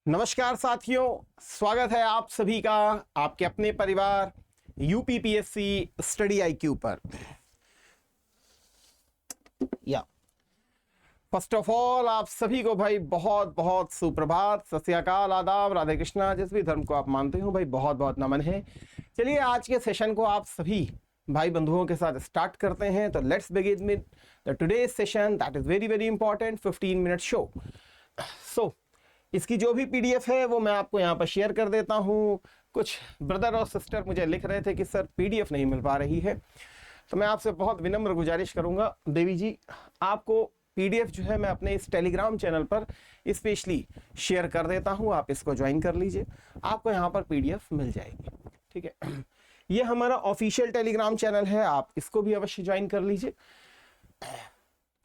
नमस्कार साथियों, स्वागत है आप सभी का आपके अपने परिवार यूपीपीएससी स्टडी आईक्यू पर। या फर्स्ट ऑफ ऑल आप सभी को भाई बहुत बहुत सुप्रभात, सत श्री अकाल, आदाब, राधे कृष्णा, जिस भी धर्म को आप मानते हो भाई बहुत बहुत नमन है। चलिए आज के सेशन को आप सभी भाई बंधुओं के साथ स्टार्ट करते हैं। तो let's begin with the today's session that is very very important 15 minute show. सो इसकी जो भी पीडीएफ है वो मैं आपको यहाँ पर शेयर कर देता हूँ। कुछ ब्रदर और सिस्टर मुझे लिख रहे थे कि सर पीडीएफ नहीं मिल पा रही है, तो मैं आपसे बहुत विनम्र गुजारिश करूँगा देवी जी, आपको पीडीएफ जो है मैं अपने इस टेलीग्राम चैनल पर स्पेशली शेयर कर देता हूँ। आप इसको ज्वाइन कर लीजिए, आपको यहाँ पर पीडीएफ मिल जाएगी। ठीक है, ये हमारा ऑफिशियल टेलीग्राम चैनल है, आप इसको भी अवश्य ज्वाइन कर लीजिए,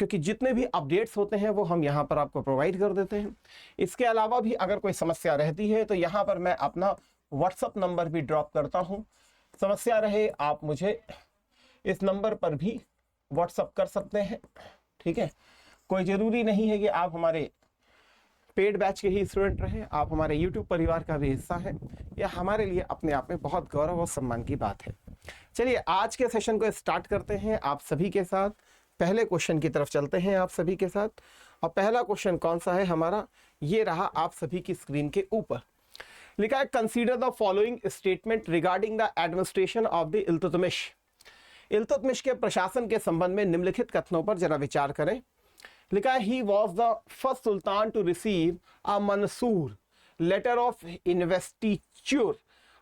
क्योंकि जितने भी अपडेट्स होते हैं वो हम यहाँ पर आपको प्रोवाइड कर देते हैं। इसके अलावा भी अगर कोई समस्या रहती है तो यहाँ पर मैं अपना व्हाट्सअप नंबर भी ड्रॉप करता हूँ। समस्या रहे आप मुझे इस नंबर पर भी व्हाट्सअप कर सकते हैं। ठीक है, कोई ज़रूरी नहीं है कि आप हमारे पेड बैच के ही स्टूडेंट रहे, आप हमारे यूट्यूब परिवार का भी हिस्सा है। यह हमारे लिए अपने आप में बहुत गौरव और सम्मान की बात है। चलिए आज के सेशन को स्टार्ट करते हैं आप सभी के साथ। पहले क्वेश्चन की तरफ चलते हैं आप सभी के साथ। और पहला क्वेश्चन कौन सा है हमारा, ये रहा आप सभी की स्क्रीन के ऊपर। लिखा है consider the following statement regarding the administration of the Iltutmish. Iltutmish के प्रशासन के संबंध में निम्नलिखित कथनों पर जरा विचार करें। लिखा है he was the first sultan to receive a mansur letter of investiture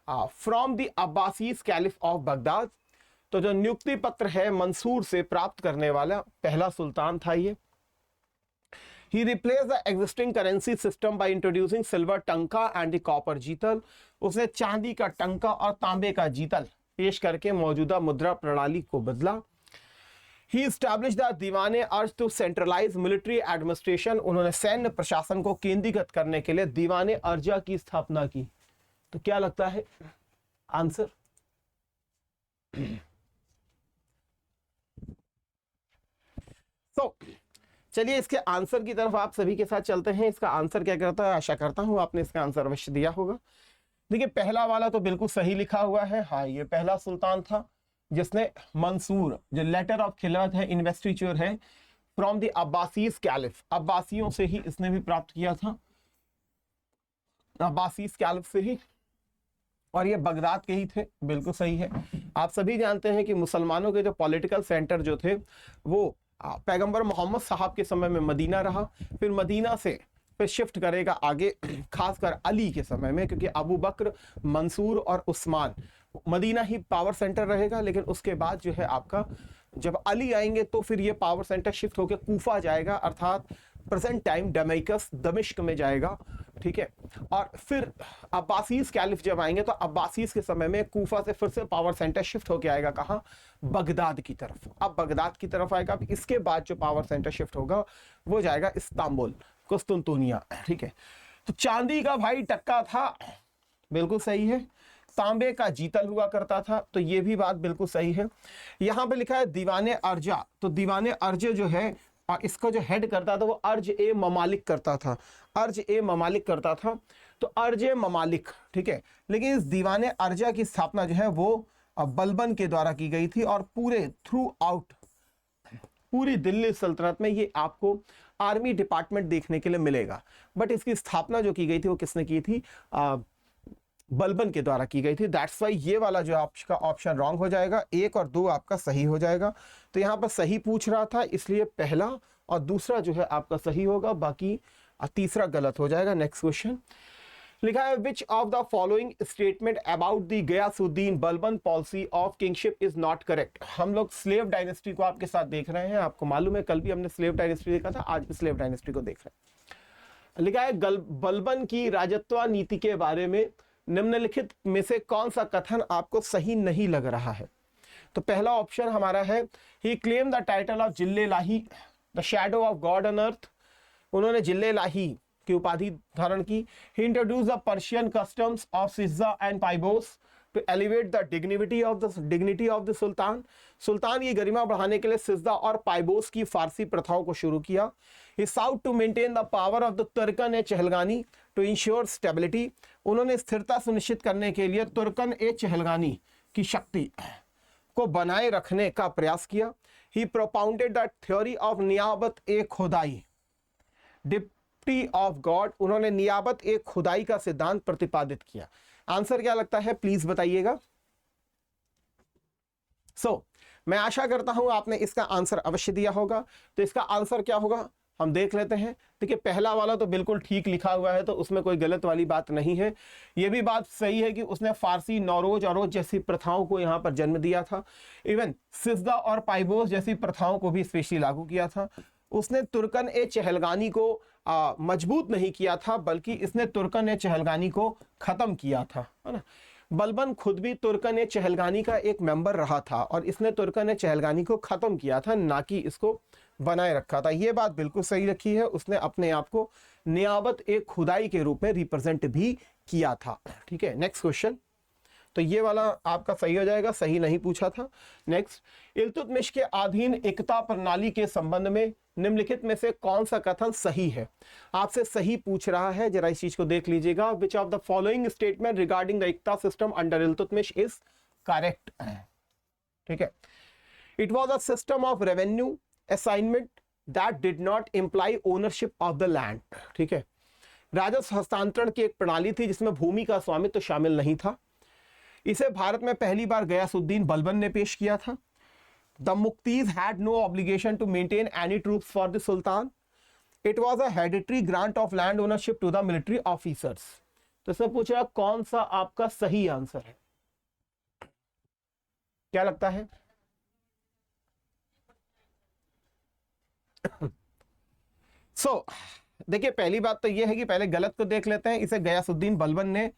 from the Abbasids caliph of Baghdad. तो जो नियुक्ति पत्र है मंसूर से प्राप्त करने वाला पहला सुल्तान था ये। He replaced the existing currency system by introducing silver टंका and the copper जीतल। उसने चांदी का टंका और तांबे का जीतल पेश करके मौजूदा मुद्रा प्रणाली को बदला। He established the दीवाने urge to centralise military administration. उन्होंने सैन्य प्रशासन को केंद्रीकृत करने के लिए दीवाने अर्जा की स्थापना की। तो क्या लगता है आंसर? तो चलिए इसके आंसर की तरफ आप सभी के साथ चलते हैं। इसका आंसर क्या करता है, आशा करता हूं आपने इसका आंसर अवश्य दिया होगा। देखिए पहला वाला तो बिल्कुल सही लिखा हुआ है। हाँ, ये पहला सुल्तान था जिसने मंसूर, जो लेटर ऑफ खिलाफत है, इन्वेस्टिच्योर है, फ्रॉम द अब्बासीज कैलिफ, अब्बासियों से ही इसने भी प्राप्त किया था, अब्बासीज कैलिफ से ही, और ये बगदाद के ही थे। बिल्कुल सही है। आप सभी जानते हैं कि मुसलमानों के जो पॉलिटिकल सेंटर जो थे वो पैगंबर मोहम्मद साहब के समय में मदीना रहा, फिर मदीना से फिर शिफ्ट करेगा आगे खासकर अली के समय में, क्योंकि अबू बकर, मंसूर और उस्मान, मदीना ही पावर सेंटर रहेगा। लेकिन उसके बाद जो है आपका जब अली आएंगे तो फिर ये पावर सेंटर शिफ्ट होकर कूफा जाएगा, अर्थात प्रेजेंट टाइम दमिश्क दमिश्क में जाएगा। ठीक है, और फिर अब्बासीज कैलिफ जब आएंगे तो अब्बासीज के समय में कूफा से फिर से पावर सेंटर शिफ्ट होके आएगा कहाँ, बगदाद की तरफ। अब बगदाद की तरफ आएगा। अब इसके बाद जो पावर सेंटर शिफ्ट होगा वो जाएगा इस्तांबुल, कुस्तुनतुनिया। ठीक है, तो चांदी का भाई टक्का था, बिल्कुल सही है। तांबे का जीतल हुआ करता था, तो ये भी बात बिल्कुल सही है। यहाँ पे लिखा है दीवाने अर्जा, तो दीवाने अर्ज जो है इसको जो हेड करता था वो अर्ज ए ममालिक करता था, अर्ज ए ममालिक करता था, तो अर्ज ए ममालिक। ठीक है, लेकिन इस दीवाने अर्जा की स्थापना जो है वो बलबन के द्वारा की गई थी, और पूरे थ्रू आउट पूरी दिल्ली सल्तनत में ये आपको आर्मी डिपार्टमेंट देखने के लिए मिलेगा। बट इसकी स्थापना जो की गई थी वो किसने की थी, बलबन के द्वारा की गई थी। दैट्स वाई ये वाला जो आपका ऑप्शन रॉन्ग हो जाएगा, 1 और 2 आपका सही हो जाएगा। तो यहाँ पर सही पूछ रहा था, इसलिए पहला और दूसरा जो है आपका सही होगा, बाकी तीसरा गलत हो जाएगा। नेक्स्ट क्वेश्चन लिखा है which of the following statement about the Ghiyasuddin Balban policy of kingship is not correct. हम लोग स्लेव डायनेस्टी को आपके साथ देख रहे हैं, आपको मालूम है कल भी हमने स्लेव डायनेस्टी देखा था, आज भी स्लेव डायनेस्टी को देख रहे हैं। लिखा है बलबन की राजत्व नीति के बारे में निम्नलिखित में से कौन सा कथन आपको सही नहीं लग रहा है। तो पहला ऑप्शन हमारा है he claim the title of zille ilahi the shadow of God on earth. उन्होंने जिल्ले लाही की उपाधि धारण की। He introduce the Persian customs of sijda and paibos to elevate the dignity of the sultan. सुल्तान की गरिमा बढ़ाने के लिए सिजदा और पाइबोस की फारसी प्रथाओं को शुरू किया। He sought to maintain the power of the Turkan e Chahalgani to ensure stability. उन्होंने स्थिरता सुनिश्चित करने के लिए तुर्कन ए चहलगानी की शक्ति को बनाए रखने का प्रयास किया। ही प्रोपाउंडेड द थ्योरी ऑफ नियाबत ए खुदाई डिप्टी ऑफ गॉड। उन्होंने नियाबत ए खुदाई का सिद्धांत प्रतिपादित किया। आंसर क्या लगता है प्लीज बताइएगा। मैं आशा करता हूं आपने इसका आंसर अवश्य दिया होगा। तो इसका आंसर क्या होगा हम देख लेते हैं। देखिए पहला वाला तो बिल्कुल ठीक लिखा हुआ है, तो उसमें कोई गलत वाली बात नहीं है। यह भी बात सही है कि उसने फारसी नौरोज अरोज जैसी प्रथाओं को यहां पर जन्म दिया था। इवन सिजदा और पाइबोस जैसी प्रथाओं को भी स्पेशली लागू किया था। उसने तुर्कन ए चहलगानी को मजबूत नहीं किया था, बल्कि इसने तुर्कन ए चहलगानी को खत्म किया था, है ना। बलबन खुद भी तुर्कन ए चहलगानी का एक मेंबर रहा था और इसने तुर्कन ए चहलगानी को खत्म किया था, ना कि इसको बनाए रखा था। यह बात बिल्कुल सही रखी है। उसने अपने आप को नियाबत ए खुदाई के रूप में रिप्रेजेंट भी किया था। ठीक है, नेक्स्ट क्वेश्चन। तो ये वाला आपका सही हो जाएगा, सही नहीं पूछा था। नेक्स्ट, इल्तुतमिश के अधीन एकता प्रणाली के संबंध में निम्नलिखित में से कौन सा कथन सही है। आपसे सही पूछ रहा है, जरा इस चीज को देख लीजिएगा। विच of the following statement regarding the Ekta system under Iltutmish is correct. ठीक है, it was a system of revenue assignment that did not imply ownership of the land. ठीक है, राजस्व हस्तांतरण की एक प्रणाली थी जिसमें भूमि का स्वामित्व तो शामिल नहीं था। इसे भारत में पहली बार गयासुद्दीन बलबन ने पेश किया था। The muqtis had no obligation to maintain any troops for the sultan. It was a hereditary grant of land ownership to the military officers. तो इसमें पूछ रहा कौन सा आपका सही आंसर है, क्या लगता है। देखिए पहली बात तो यह है कि पहले गलत को देख लेते हैं। इसे गयासुद्दीन बलबन ने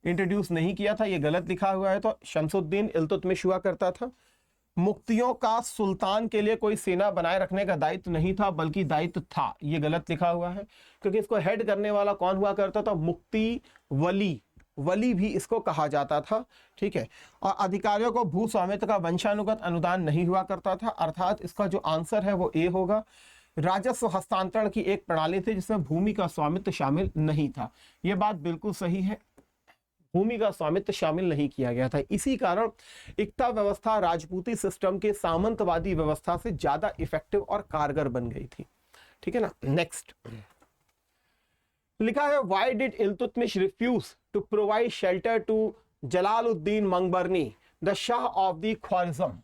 इंट्रोड्यूस नहीं किया था, ये गलत लिखा हुआ है। तो शमसुद्दीन इल्तुतमिश हुआ करता था। मुक्तियों का सुल्तान के लिए कोई सेना बनाए रखने का दायित्व नहीं था, बल्कि दायित्व था, ये गलत लिखा हुआ है। क्योंकि इसको हेड करने वाला कौन हुआ करता था, मुक्ति वली भी इसको कहा जाता था। ठीक है, और अधिकारियों को भू स्वामित्व का वंशानुगत अनुदान नहीं हुआ करता था। अर्थात इसका जो आंसर है वो ए होगा। राजस्व हस्तांतरण की एक प्रणाली थी जिसमें भूमि का स्वामित्व शामिल नहीं था। यह बात बिल्कुल सही है, भूमि का स्वामित्व शामिल नहीं किया गया था। इसी कारण एकता व्यवस्था राजपूती सिस्टम के सामंतवादी व्यवस्था से ज्यादा इफेक्टिव और कारगर बन गई थी। ठीक है ना। नेक्स्ट लिखा है, why did Iltutmish refuse to provide shelter to Jalaluddin Mangbarni the shah of the Khwarazm.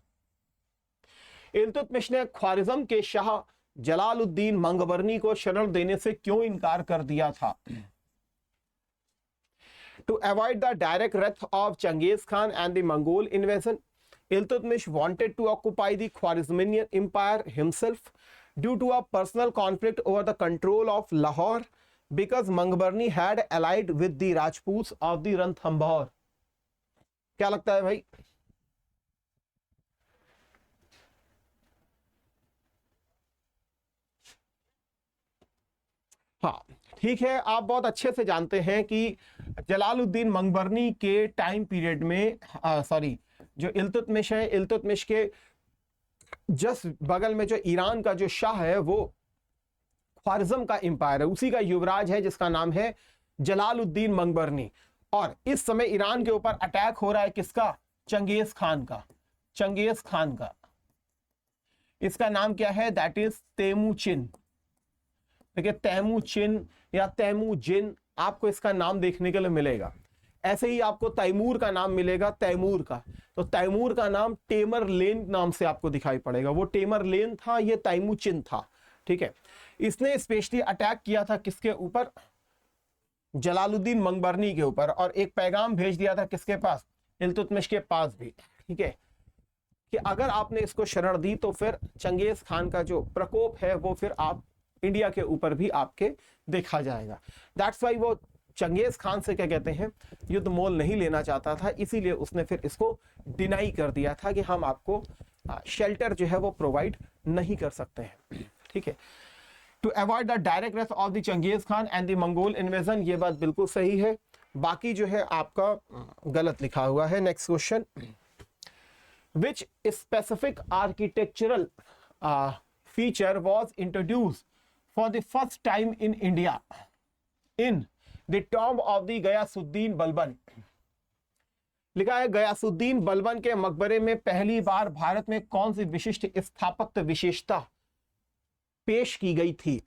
Iltutmish ने ख्वारिज़्म के शाह जलालुद्दीन मंगबरनी को शरण देने से क्यों इनकार कर दिया था। To avoid the direct wrath of Genghis Khan and the Mongol invasion, Iltutmish wanted to occupy the Khwarezmian Empire himself due to a personal conflict over the control of Lahore, because Mangbarni had allied with the Rajputs of the Ranthambore. क्या लगता है भाई। हाँ ठीक है, आप बहुत अच्छे से जानते हैं कि जलालुद्दीन मंगबरनी के टाइम पीरियड में जो इल्तुतमिश है, इल्तुतमिश के जस्ट बगल में जो ईरान का जो शाह है वो ख्वारिज़्म का एम्पायर है, उसी का युवराज है जिसका नाम है जलालुद्दीन मंगबरनी। और इस समय ईरान के ऊपर अटैक हो रहा है किसका, चंगेज खान का। इसका नाम क्या है, दैट इज तेमुचिन। देखिए तैमूचिन या तैमूजिन आपको इसका नाम देखने के लिए मिलेगा। ऐसे ही आपको तैमूर का नाम मिलेगा, तैमूर का। तो तैमूर का नाम टेमर लेन नाम से आपको दिखाई पड़ेगा, वो टेमर लेन था, ये तैमूचिन था। ठीक है, इसने स्पेशली अटैक किया था किसके ऊपर, जलालुद्दीन मंगबरनी के ऊपर, और एक पैगाम भेज दिया था किसके पास, इल्तुतमिश के पास भी। ठीक है, कि अगर आपने इसको शरण दी तो फिर चंगेज खान का जो प्रकोप है वो फिर आप इंडिया के ऊपर भी आपके देखा जाएगा। दैट्स वाई वो चंगेज खान से क्या कहते हैं, युद्ध मोल नहीं लेना चाहता था, इसीलिए उसने फिर इसको डिनाई कर दिया था कि हम आपको शेल्टर जो है वो प्रोवाइड नहीं कर सकते हैं। ठीक है, to avoid the direct race of the Genghis Khan and the Mongol invasion, ये बात बिल्कुल सही है। बाकी जो है आपका गलत लिखा हुआ है। Next question, which specific architectural feature was introduced for the first time in India in the tomb of the Ghiyasuddin Balban. लिखा है गयासुद्दीन बलबन के मकबरे में पहली बार भारत में कौन सी विशिष्ट स्थापत्य विशेषता पेश की गई थी?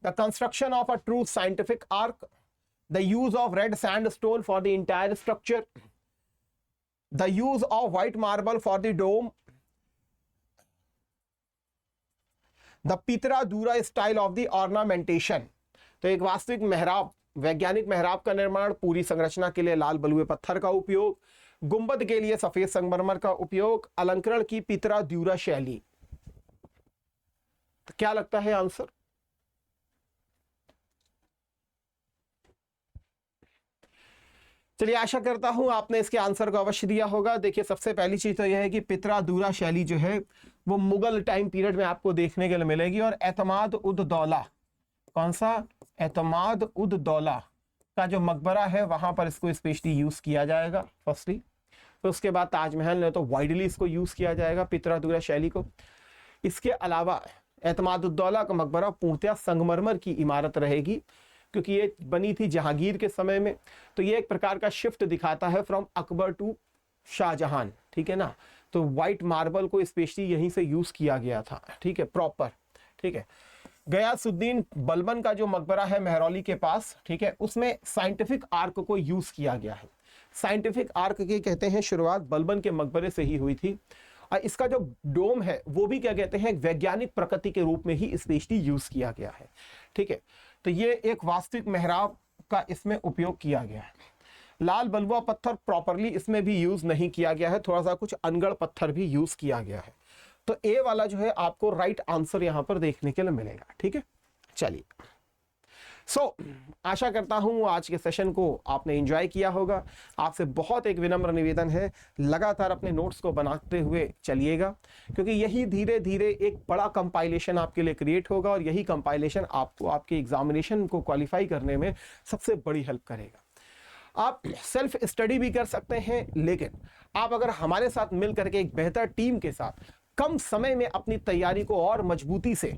The construction of a true scientific arch, the use of red sandstone for the entire structure, the use of white marble for the dome, the pietra dura style of the ornamentation. तो एक वास्तविक मेहराब, वैज्ञानिक मेहराब का निर्माण, पूरी संरचना के लिए लाल बलुए पत्थर का उपयोग, गुंबद के लिए सफेद संगमरमर का उपयोग, अलंकरण की पितरा द्यूरा शैली। तो क्या लगता है आंसर? चलिए, आशा करता हूं आपने इसके आंसर को अवश्य दिया होगा। देखिए, सबसे पहली चीज तो यह है कि पितरा दूरा शैली जो है वो मुगल टाइम पीरियड में आपको देखने के लिए मिलेगी। और एतमाद उद दौला, कौन सा? एतमाद उद दौला का जो मकबरा है वहां पर इसको स्पेशली यूज किया जाएगा फर्स्टली। तो उसके बाद ताजमहल ने तो वाइडली इसको यूज किया जाएगा पितरा दूरा शैली को। इसके अलावा एतमाद उद दौला का मकबरा पूर्णतः संगमरमर की इमारत रहेगी, क्योंकि ये बनी थी जहांगीर के समय में। तो ये एक प्रकार का शिफ्ट दिखाता है फ्रॉम अकबर टू शाहजहां, ठीक है ना। तो व्हाइट मार्बल को स्पेशली यहीं से यूज किया गया था, ठीक है, प्रॉपर, ठीक है। गयासुद्दीन बलबन का जो मकबरा है मेहरौली के पास, ठीक है, उसमें साइंटिफिक आर्क को यूज किया गया है। साइंटिफिक आर्क की कहते हैं शुरुआत बलबन के मकबरे से ही हुई थी। और इसका जो डोम है वो भी क्या कहते हैं, वैज्ञानिक प्रकृति के रूप में ही स्पेशली यूज किया गया है, ठीक है। तो ये एक वास्तविक मेहराब का इसमें उपयोग किया गया है। लाल बलुआ पत्थर प्रॉपरली इसमें भी यूज नहीं किया गया है, थोड़ा सा कुछ अनगढ़ पत्थर भी यूज किया गया है। तो ए वाला जो है आपको राइट आंसर यहां पर देखने के लिए मिलेगा, ठीक है। चलिए, आशा करता हूं आज के सेशन को आपने एंजॉय किया होगा। आपसे बहुत एक विनम्र निवेदन है, लगातार अपने नोट्स को बनाते हुए चलिएगा, क्योंकि यही धीरे धीरे एक बड़ा कंपाइलेशन आपके लिए क्रिएट होगा और यही कंपाइलेशन आपको आपके एग्जामिनेशन को क्वालिफाई करने में सबसे बड़ी हेल्प करेगा। आप सेल्फ स्टडी भी कर सकते हैं, लेकिन आप अगर हमारे साथ मिल करके एक बेहतर टीम के साथ कम समय में अपनी तैयारी को और मजबूती से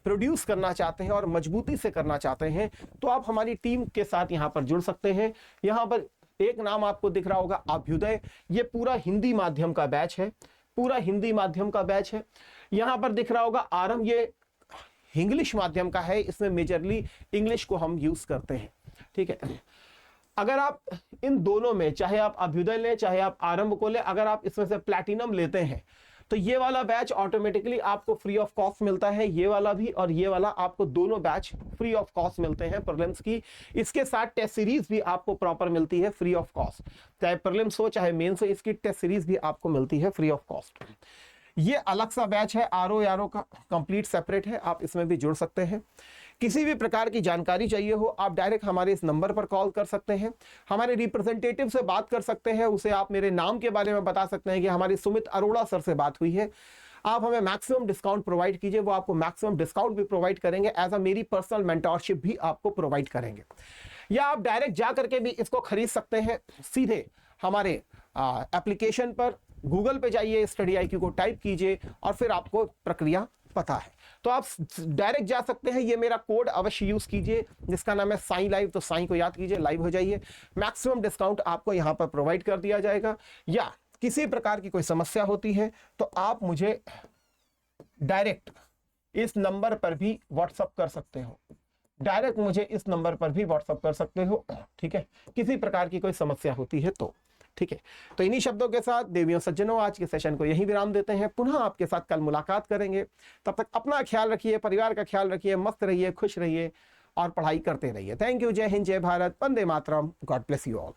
प्रोड्यूस करना चाहते हैं और मजबूती से करना चाहते हैं, तो आप हमारी टीम के साथ यहां पर जुड़ सकते हैं। यहां पर एक नाम आपको दिख रहा होगा, अभ्युदय। ये पूरा हिंदी माध्यम का बैच है, पूरा हिंदी माध्यम का बैच है। यहां पर दिख रहा होगा आरंभ, ये इंग्लिश माध्यम का है, इसमें मेजरली इंग्लिश को हम यूज करते हैं, ठीक है। अगर आप इन दोनों में, चाहे आप अभ्युदय लें चाहे आप आरंभ को लें, अगर आप इसमें से प्लैटिनम लेते हैं तो ये वाला बैच ऑटोमेटिकली आपको फ्री ऑफ कॉस्ट मिलता है। ये वाला भी और ये वाला आपको दोनों बैच फ्री ऑफ कॉस्ट मिलते हैं प्रीलिम्स की। इसके साथ टेस्ट सीरीज भी आपको प्रॉपर मिलती है फ्री ऑफ कॉस्ट, चाहे प्रीलिम्स हो चाहे मेंस हो, इसकी टेस्ट सीरीज भी आपको मिलती है फ्री ऑफ कॉस्ट। ये अलग सा बैच है, आरओ का कंप्लीट सेपरेट है, आप इसमें भी जुड़ सकते हैं। किसी भी प्रकार की जानकारी चाहिए हो, आप डायरेक्ट हमारे इस नंबर पर कॉल कर सकते हैं, हमारे रिप्रेजेंटेटिव से बात कर सकते हैं, उसे आप मेरे नाम के बारे में बता सकते हैं कि हमारी सुमित अरोड़ा सर से बात हुई है, आप हमें मैक्सिमम डिस्काउंट प्रोवाइड कीजिए, वो आपको मैक्सिमम डिस्काउंट भी प्रोवाइड करेंगे, एज अ मेरी पर्सनल मेंटोरशिप भी आपको प्रोवाइड करेंगे। या आप डायरेक्ट जा करके भी इसको खरीद सकते हैं, सीधे हमारे एप्लीकेशन पर गूगल पे जाइए, स्टडी IQ को टाइप कीजिए और फिर आपको प्रक्रिया पता है, तो आप डायरेक्ट जा सकते हैं। ये मेरा कोड अवश्य यूज कीजिए जिसका नाम है साई लाइव, तो साई को याद कीजिए, लाइव हो जाइए, मैक्सिमम डिस्काउंट आपको यहां पर प्रोवाइड कर दिया जाएगा। या किसी प्रकार की कोई समस्या होती है तो आप मुझे डायरेक्ट इस नंबर पर भी व्हाट्सअप कर सकते हो, डायरेक्ट मुझे इस नंबर पर भी व्हाट्सअप कर सकते हो, ठीक है, किसी प्रकार की कोई समस्या होती है तो, ठीक है। तो इन्हीं शब्दों के साथ देवियों सज्जनों आज के सेशन को यहीं विराम देते हैं, पुनः आपके साथ कल मुलाकात करेंगे। तब तक अपना ख्याल रखिए, परिवार का ख्याल रखिए, मस्त रहिए, खुश रहिए और पढ़ाई करते रहिए। Thank you. जय हिंद, जय Bharat, Vande Mataram, God bless you all.